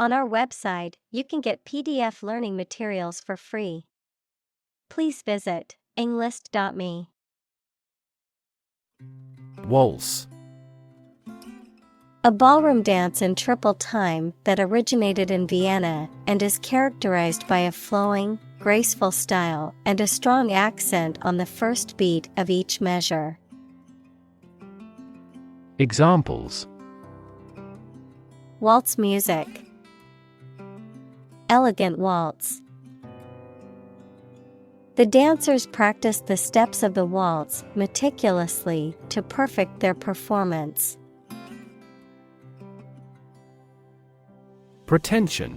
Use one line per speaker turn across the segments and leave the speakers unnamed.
On our website, you can get PDF learning materials for free. Please visit englist.me.
Waltz.
A ballroom dance in triple time that originated in Vienna and is characterized by a flowing, graceful style and a strong accent on the first beat of each measure.
Examples:
Waltz music. Elegant waltz. The dancers practiced the steps of the waltz meticulously to perfect their performance.
Pretension.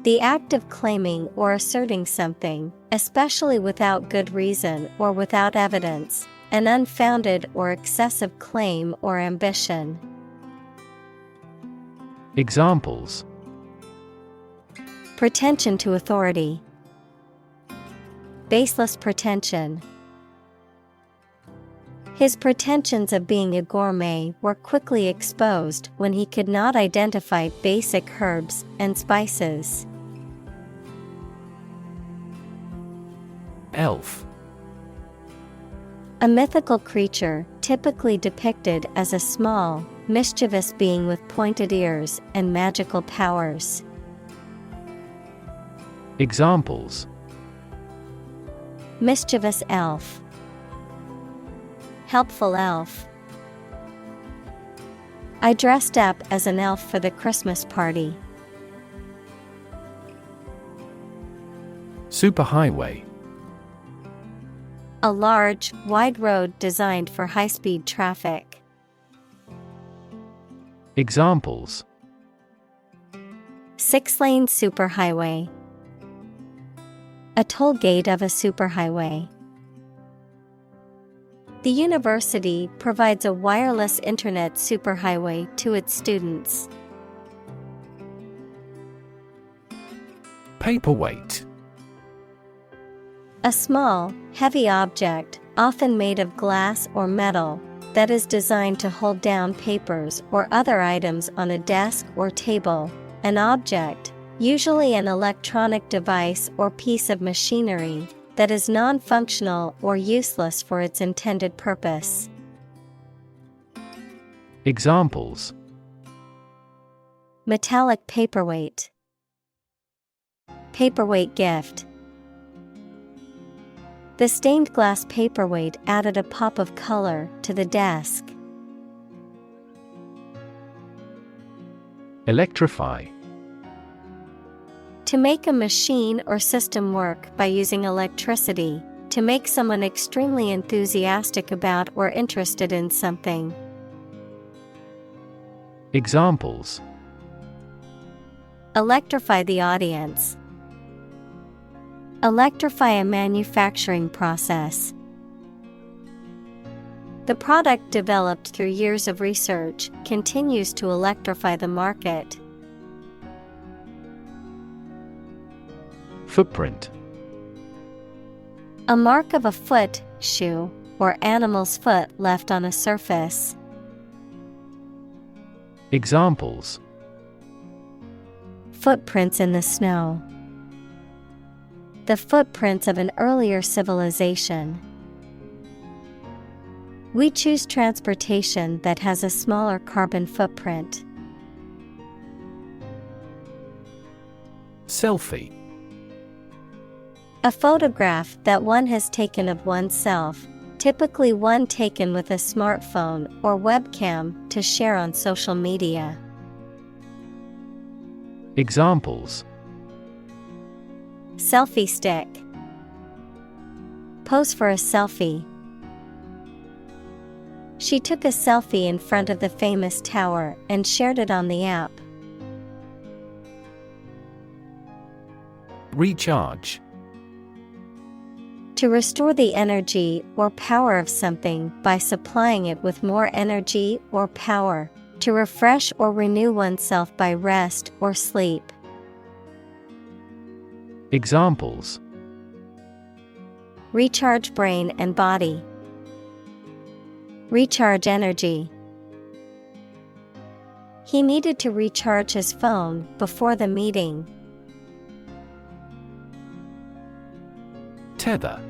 The act of claiming or asserting something, especially without good reason or without evidence, an unfounded or excessive claim or ambition.
Examples:
Pretension to authority. Baseless pretension. His pretensions of being a gourmet were quickly exposed when he could not identify basic herbs and spices.
Elf.
A mythical creature typically depicted as a small, mischievous being with pointed ears and magical powers.
Examples:
Mischievous elf. Helpful elf. I dressed up as an elf for the Christmas party.
Superhighway.
A large, wide road designed for high-speed traffic.
Examples:
6-lane superhighway. A toll gate of a superhighway. The university provides a wireless internet superhighway to its students.
Paperweight.
A small, heavy object, often made of glass or metal, that is designed to hold down papers or other items on a desk or table. An object, usually an electronic device or piece of machinery, that is non-functional or useless for its intended purpose.
Examples:
Metallic paperweight. Paperweight gift. The stained glass paperweight added a pop of color to the desk.
Electrify.
To make a machine or system work by using electricity, to make someone extremely enthusiastic about or interested in something.
Examples:
Electrify the audience. Electrify a manufacturing process. The product developed through years of research continues to electrify the market.
Footprint.
A mark of a foot, shoe, or animal's foot left on a surface.
Examples:
Footprints in the snow. The footprints of an earlier civilization. We choose transportation that has a smaller carbon footprint.
Selfie.
A photograph that one has taken of oneself, typically one taken with a smartphone or webcam to share on social media.
Examples:
Selfie stick. Pose for a selfie. She took a selfie in front of the famous tower and shared it on the app.
Recharge.
To restore the energy or power of something by supplying it with more energy or power. To refresh or renew oneself by rest or sleep.
Examples:
Recharge brain and body. Recharge energy. He needed to recharge his phone before the meeting.
Tether.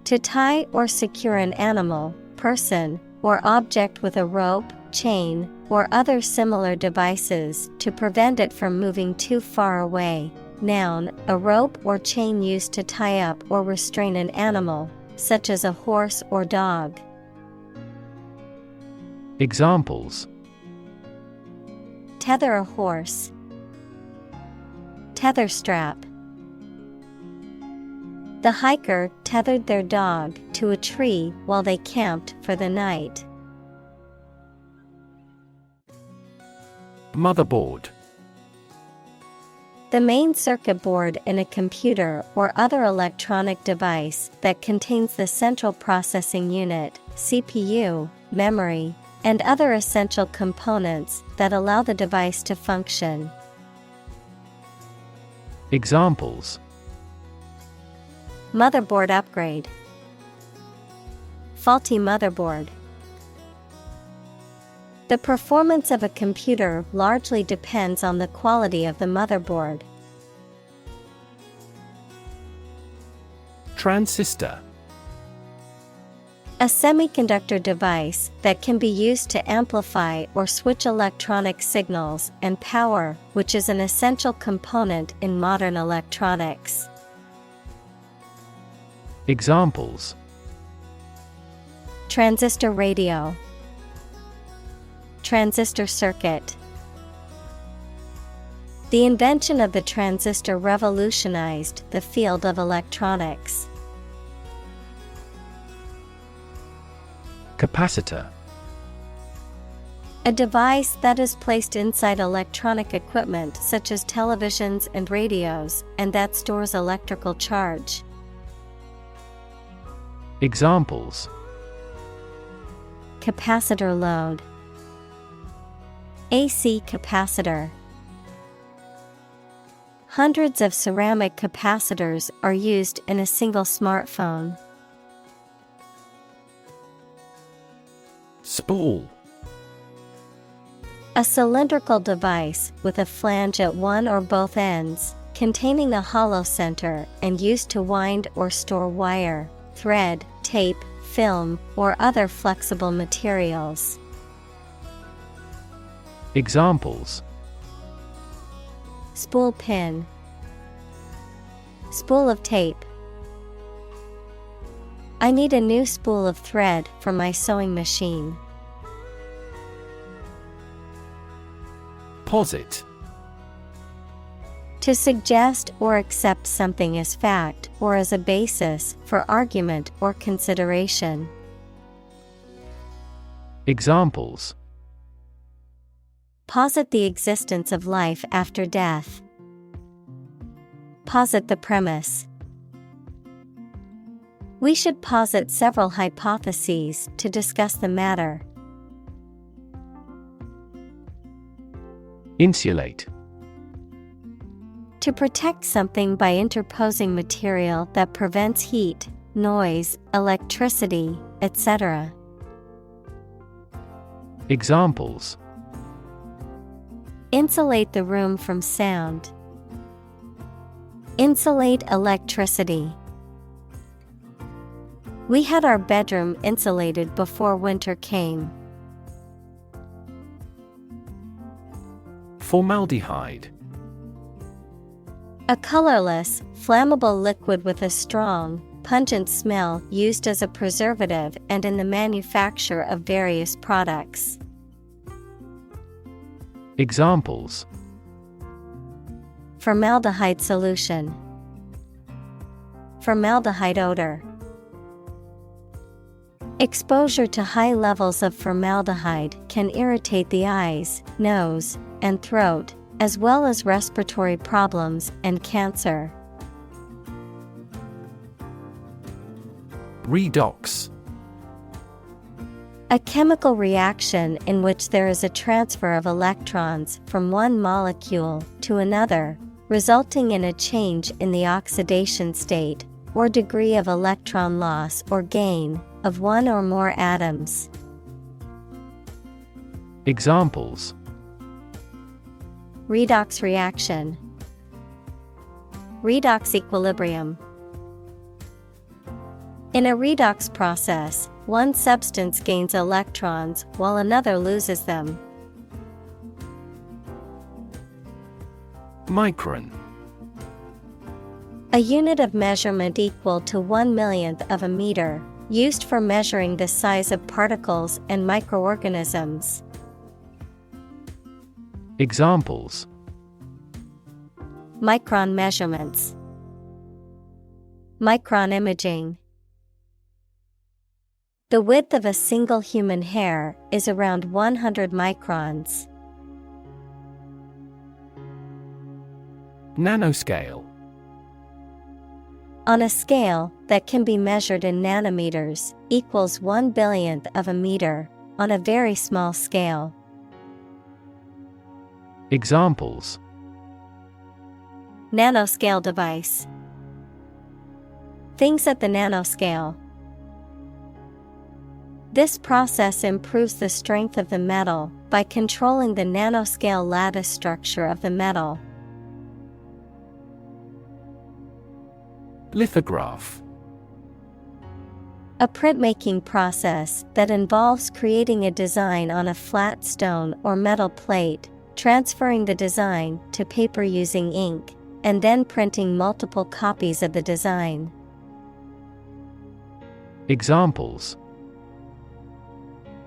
To tie or secure an animal, person, or object with a rope, chain, or other similar devices to prevent it from moving too far away. Noun, a rope or chain used to tie up or restrain an animal, such as a horse or dog.
Examples:
Tether a horse. Tether strap. The hiker tethered their dog to a tree while they camped for the night.
Motherboard.
The main circuit board in a computer or other electronic device that contains the central processing unit, CPU, memory, and other essential components that allow the device to function.
Examples:
Motherboard upgrade. Faulty motherboard. The performance of a computer largely depends on the quality of the motherboard.
Transistor.
A semiconductor device that can be used to amplify or switch electronic signals and power, which is an essential component in modern electronics.
Examples:
Transistor radio. Transistor circuit. The invention of the transistor revolutionized the field of electronics.
Capacitor.
A device that is placed inside electronic equipment such as televisions and radios, and that stores electrical charge.
Examples:
Capacitor load. AC capacitor. Hundreds of ceramic capacitors are used in a single smartphone.
Spool.
A cylindrical device with a flange at one or both ends, containing a hollow center and used to wind or store wire, thread, tape, film, or other flexible materials.
Examples:
Spool pin. Spool of tape. I need a new spool of thread for my sewing machine.
Posit.
To suggest or accept something as fact or as a basis for argument or consideration.
Examples:
Posit the existence of life after death. Posit the premise. We should posit several hypotheses to discuss the matter.
Insulate.
To protect something by interposing material that prevents heat, noise, electricity, etc.
Examples:
Insulate the room from sound. Insulate electricity. We had our bedroom insulated before winter came.
Formaldehyde.
A colorless, flammable liquid with a strong, pungent smell used as a preservative and in the manufacture of various products.
Examples:
Formaldehyde solution. Formaldehyde odor. Exposure to high levels of formaldehyde can irritate the eyes, nose, and throat, as well as respiratory problems and cancer.
Redox.
A chemical reaction in which there is a transfer of electrons from one molecule to another, resulting in a change in the oxidation state, or degree of electron loss or gain, of one or more atoms.
Examples:
redox reaction, redox equilibrium. In a redox process, one substance gains electrons while another loses them.
Micron.
A unit of measurement equal to 1/1,000,000th of a meter, used for measuring the size of particles and microorganisms.
Examples:
micron measurements, micron imaging. The width of a single human hair is around 100 microns.
Nanoscale.
On a scale that can be measured in nanometers, equals 1/1000,000th of a meter, on a very small scale.
Examples:
nanoscale device, things at the nanoscale. This process improves the strength of the metal by controlling the nanoscale lattice structure of the metal.
Lithograph.
A printmaking process that involves creating a design on a flat stone or metal plate, transferring the design to paper using ink, and then printing multiple copies of the design.
Examples: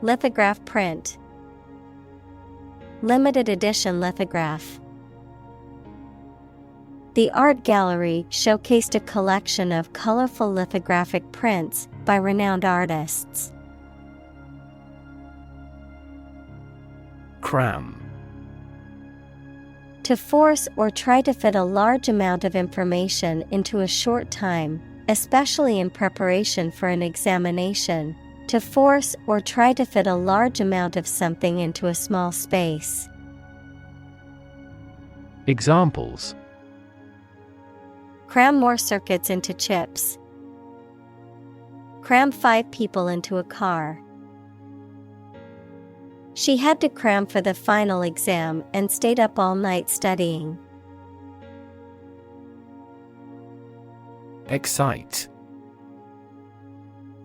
lithograph print, limited edition lithograph. The art gallery showcased a collection of colorful lithographic prints by renowned artists.
Cram.
To force or try to fit a large amount of information into a short time, especially in preparation for an examination. To force or try to fit a large amount of something into a small space.
Examples:
cram more circuits into chips. Cram 5 people into a car. She had to cram for the final exam and stayed up all night studying.
Excite.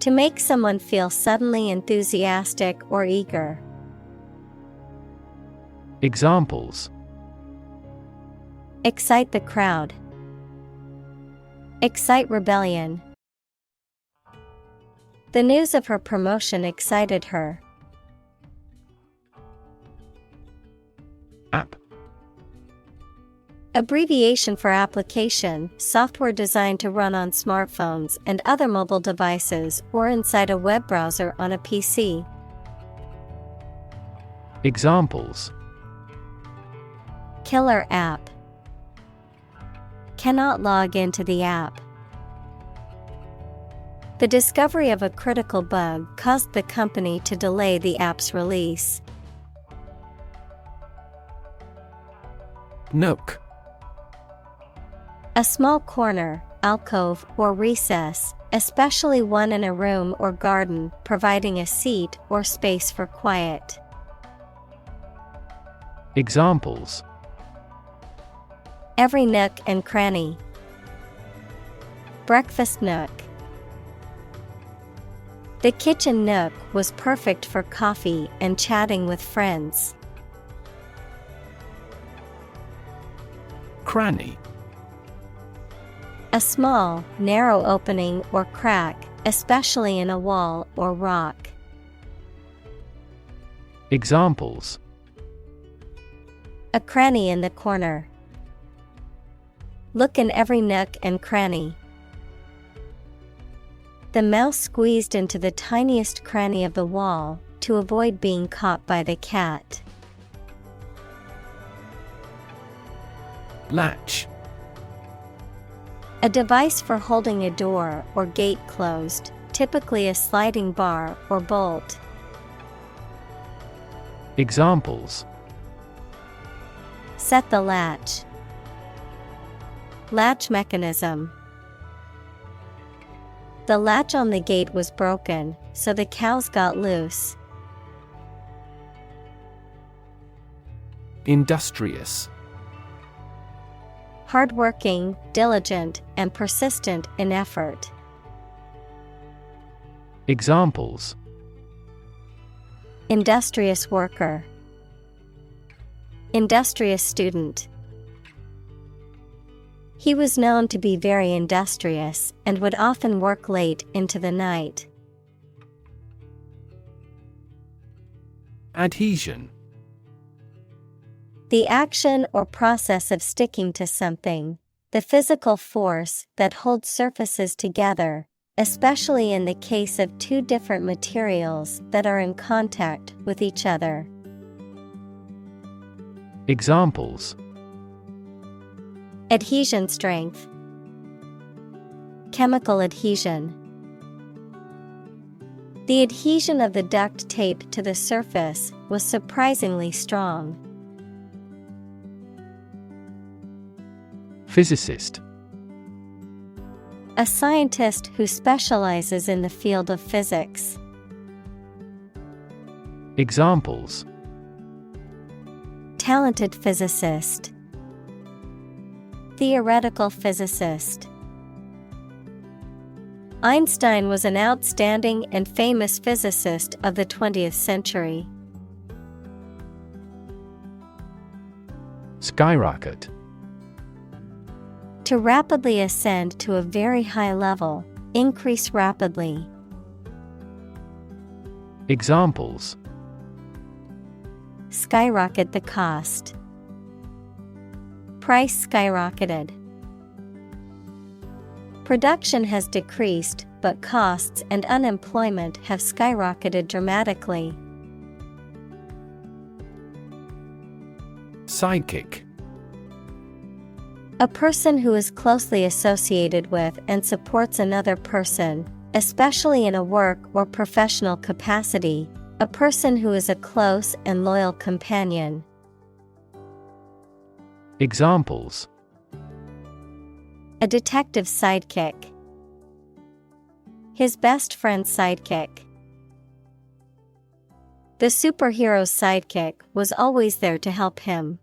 To make someone feel suddenly enthusiastic or eager.
Examples:
excite the crowd. Excite rebellion. The news of her promotion excited her.
App.
Abbreviation for application, software designed to run on smartphones and other mobile devices or inside a web browser on a PC.
Examples:
killer app. Cannot log into the app. The discovery of a critical bug caused the company to delay the app's release.
Nook.
A small corner, alcove, or recess, especially one in a room or garden, providing a seat or space for quiet.
Examples:
every nook and cranny. Breakfast nook. The kitchen nook was perfect for coffee and chatting with friends.
Cranny.
A small, narrow opening or crack, especially in a wall or rock.
Examples:
a cranny in the corner. Look in every nook and cranny. The mouse squeezed into the tiniest cranny of the wall to avoid being caught by the cat.
Latch.
A device for holding a door or gate closed, typically a sliding bar or bolt.
Examples:
set the latch. Latch mechanism. The latch on the gate was broken, so the cows got loose.
Industrious.
Hardworking, diligent, and persistent in effort.
Examples:
Industrious worker. Industrious student. He was known to be very industrious and would often work late into the night.
Adhesion.
The action or process of sticking to something, the physical force that holds surfaces together, especially in the case of two different materials that are in contact with each other.
Examples:
Adhesion strength. Chemical adhesion. The adhesion of the duct tape to the surface was surprisingly strong.
Physicist.
A scientist who specializes in the field of physics.
Examples:
Talented physicist. Theoretical physicist. Einstein was an outstanding and famous physicist of the 20th century.
Skyrocket.
To rapidly ascend to a very high level, increase rapidly.
Examples:
Skyrocket the cost. Price skyrocketed. Production has decreased, but costs and unemployment have skyrocketed dramatically.
Sidekick.
A person who is closely associated with and supports another person, especially in a work or professional capacity, a person who is a close and loyal companion.
Examples:
A detective's sidekick. His best friend's sidekick. The superhero's sidekick was always there to help him.